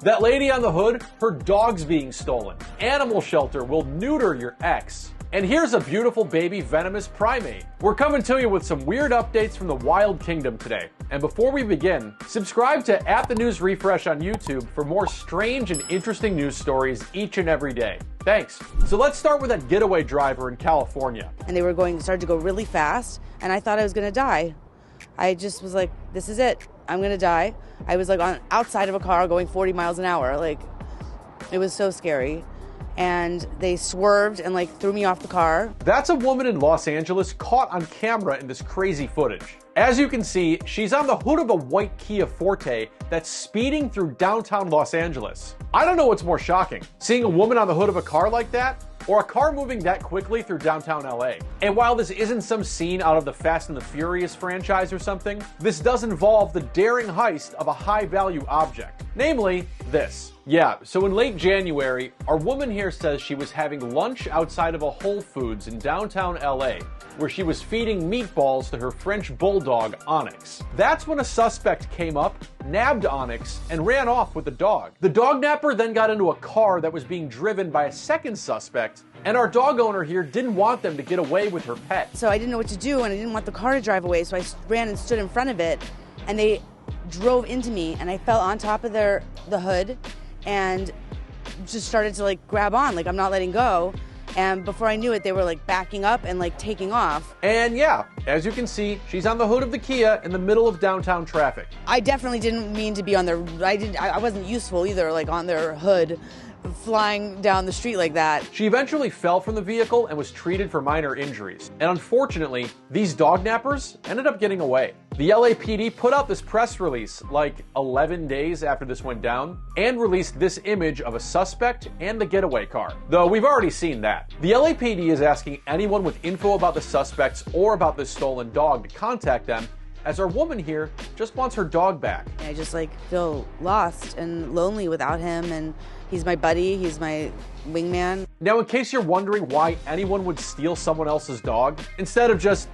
That lady on the hood, her dog's being stolen. Animal shelter will neuter your ex. And here's a beautiful baby venomous primate. We're coming to you with some weird updates from the wild kingdom today. And before we begin, subscribe to @TheNewsRefresh on YouTube for more strange and interesting news stories each and every day. Thanks. So let's start with that getaway driver in California. And they were started to go really fast, and I thought I was gonna die. I just was like, this is it. I'm gonna die. I was like outside of a car going 40 miles an hour. Like, it was so scary. And they swerved and threw me off the car. That's a woman in Los Angeles caught on camera in this crazy footage. As you can see, she's on the hood of a white Kia Forte that's speeding through downtown Los Angeles. I don't know what's more shocking, seeing a woman on the hood of a car like that, or a car moving that quickly through downtown LA. And while this isn't some scene out of the Fast and the Furious franchise or something, this does involve the daring heist of a high-value object, namely this. Yeah, so in late January, our woman here says she was having lunch outside of a Whole Foods in downtown LA, where she was feeding meatballs to her French bulldog, Onyx. That's when a suspect came up, nabbed Onyx, and ran off with the dog. The dog napper then got into a car that was being driven by a second suspect, and our dog owner here didn't want them to get away with her pet. So I didn't know what to do, and I didn't want the car to drive away, so I ran and stood in front of it, and they drove into me, and I fell on top of the hood, and just started to grab on, I'm not letting go. And before I knew it, they were backing up and taking off. And yeah, as you can see, she's on the hood of the Kia in the middle of downtown traffic. I definitely didn't mean to be on their, I wasn't useful either, on their hood, flying down the street like that. She eventually fell from the vehicle and was treated for minor injuries. And unfortunately, these dog nappers ended up getting away. The LAPD put out this press release 11 days after this went down and released this image of a suspect and the getaway car. Though we've already seen that. The LAPD is asking anyone with info about the suspects or about this stolen dog to contact them, as our woman here just wants her dog back. I just feel lost and lonely without him, and he's my buddy, he's my wingman. Now, in case you're wondering why anyone would steal someone else's dog, instead of just,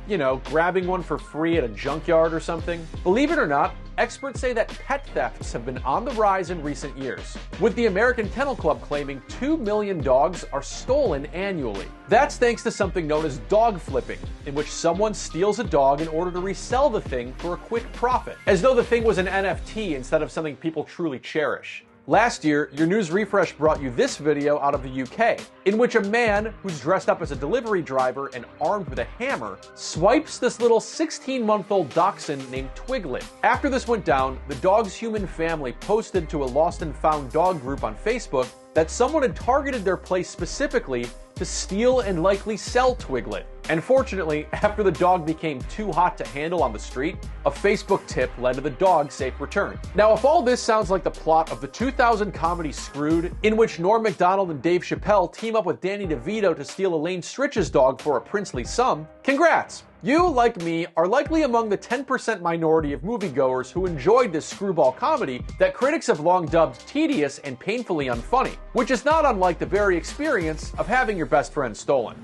grabbing one for free at a junkyard or something, believe it or not, experts say that pet thefts have been on the rise in recent years, with the American Kennel Club claiming 2 million dogs are stolen annually. That's thanks to something known as dog flipping, in which someone steals a dog in order to resell the thing for a quick profit, as though the thing was an NFT instead of something people truly cherish. Last year, your News Refresh brought you this video out of the UK, in which a man who's dressed up as a delivery driver and armed with a hammer swipes this little 16-month-old dachshund named Twiglet. After this went down, the dog's human family posted to a lost and found dog group on Facebook that someone had targeted their place specifically to steal and likely sell Twiglet. And fortunately, after the dog became too hot to handle on the street, a Facebook tip led to the dog's safe return. Now, if all this sounds like the plot of the 2000 comedy Screwed, in which Norm Macdonald and Dave Chappelle team up with Danny DeVito to steal Elaine Stritch's dog for a princely sum, congrats! You, like me, are likely among the 10% minority of moviegoers who enjoyed this screwball comedy that critics have long dubbed tedious and painfully unfunny, which is not unlike the very experience of having your best friend stolen.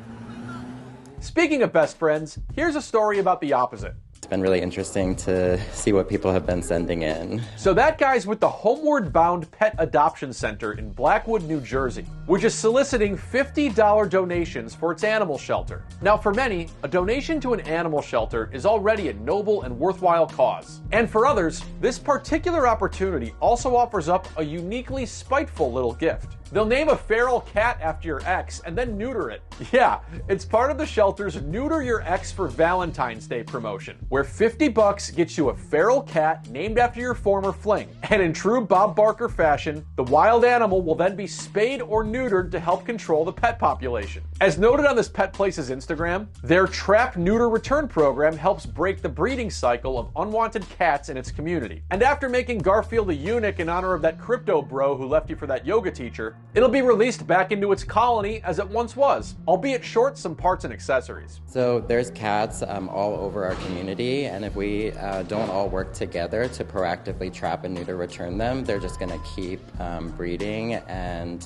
Speaking of best friends, here's a story about the opposite. It's been really interesting to see what people have been sending in. So that guy's with the Homeward Bound Pet Adoption Center in Blackwood, New Jersey, which is soliciting $50 donations for its animal shelter. Now, for many, a donation to an animal shelter is already a noble and worthwhile cause. And for others, this particular opportunity also offers up a uniquely spiteful little gift. They'll name a feral cat after your ex and then neuter it. Yeah, it's part of the shelter's Neuter Your Ex for Valentine's Day promotion, where $50 gets you a feral cat named after your former fling. And in true Bob Barker fashion, the wild animal will then be spayed or neutered to help control the pet population. As noted on this pet place's Instagram, their Trap Neuter Return program helps break the breeding cycle of unwanted cats in its community. And after making Garfield a eunuch in honor of that crypto bro who left you for that yoga teacher, it'll be released back into its colony as it once was, albeit short some parts and accessories. So there's cats all over our community, and if we don't all work together to proactively trap and neuter return them, they're just going to keep breeding and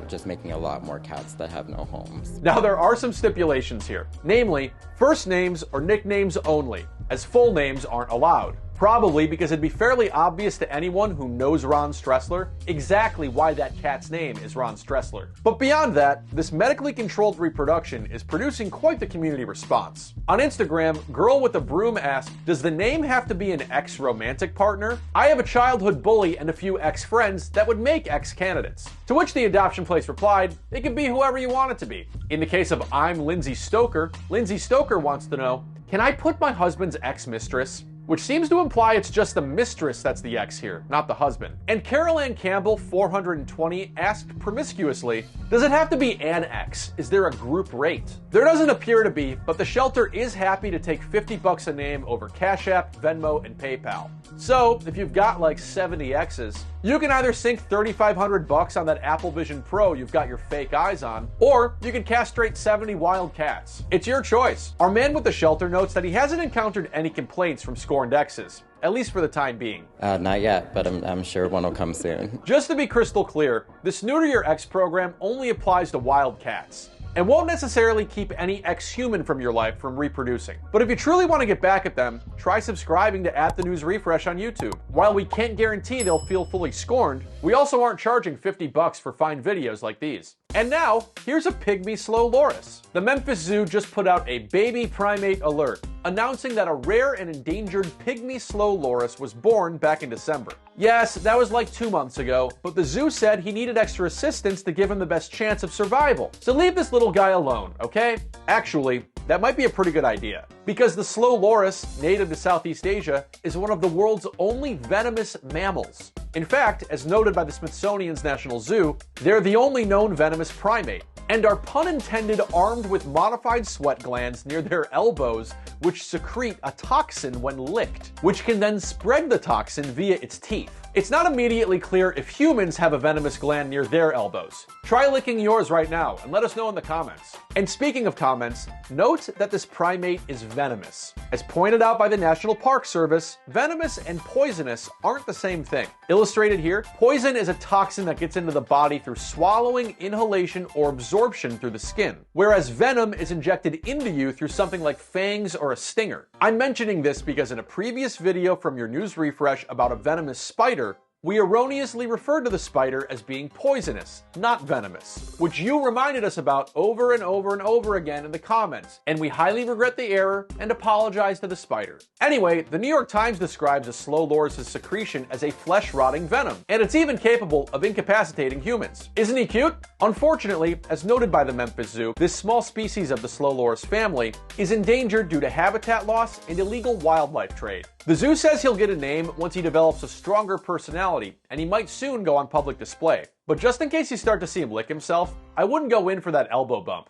just making a lot more cats that have no homes. Now, there are some stipulations here, namely, first names or nicknames only, as full names aren't allowed. Probably because it'd be fairly obvious to anyone who knows Ron Stressler exactly why that cat's name is Ron Stressler. But beyond that, this medically controlled reproduction is producing quite the community response. On Instagram, Girl with a Broom asked, does the name have to be an ex-romantic partner? I have a childhood bully and a few ex-friends that would make ex-candidates. To which the adoption place replied, it can be whoever you want it to be. In the case of I'm Lindsay Stoker wants to know, can I put my husband's ex-mistress? Which seems to imply it's just the mistress that's the ex here, not the husband. And Carol Ann Campbell, 420, asked promiscuously, does it have to be an ex? Is there a group rate? There doesn't appear to be, but the shelter is happy to take $50 a name over Cash App, Venmo, and PayPal. So, if you've got like 70 exes, you can either sink $3,500 on that Apple Vision Pro you've got your fake eyes on, or you can castrate 70 wild cats. It's your choice. Our man with the shelter notes that he hasn't encountered any complaints from scorned exes, at least for the time being. Not yet, but I'm sure one will come soon. Just to be crystal clear, this Neuter Your Ex program only applies to wild cats, and won't necessarily keep any ex-human from your life from reproducing. But if you truly want to get back at them, try subscribing to @TheNewsRefresh on YouTube. While we can't guarantee they'll feel fully scorned, we also aren't charging $50 for fine videos like these. And now, here's a pygmy slow loris. The Memphis Zoo just put out a baby primate alert, announcing that a rare and endangered pygmy slow loris was born back in December. Yes, that was like 2 months ago, but the zoo said he needed extra assistance to give him the best chance of survival. So leave this little guy alone, okay? Actually, that might be a pretty good idea, because the slow loris, native to Southeast Asia, is one of the world's only venomous mammals. In fact, as noted by the Smithsonian's National Zoo, they're the only known venomous primate, and are pun intended armed with modified sweat glands near their elbows which secrete a toxin when licked, which can then spread the toxin via its teeth. It's not immediately clear if humans have a venomous gland near their elbows. Try licking yours right now and let us know in the comments. And speaking of comments, note that this primate is venomous. As pointed out by the National Park Service, venomous and poisonous aren't the same thing. Illustrated here, poison is a toxin that gets into the body through swallowing, inhalation, or absorption through the skin, whereas venom is injected into you through something like fangs or a stinger. I'm mentioning this because in a previous video from your news refresh about a venomous spider, we erroneously referred to the spider as being poisonous, not venomous, which you reminded us about over and over and over again in the comments, and we highly regret the error and apologize to the spider. Anyway, the New York Times describes a slow loris' secretion as a flesh-rotting venom, and it's even capable of incapacitating humans. Isn't he cute? Unfortunately, as noted by the Memphis Zoo, this small species of the slow loris family is endangered due to habitat loss and illegal wildlife trade. The zoo says he'll get a name once he develops a stronger personality, and he might soon go on public display. But just in case you start to see him lick himself, I wouldn't go in for that elbow bump.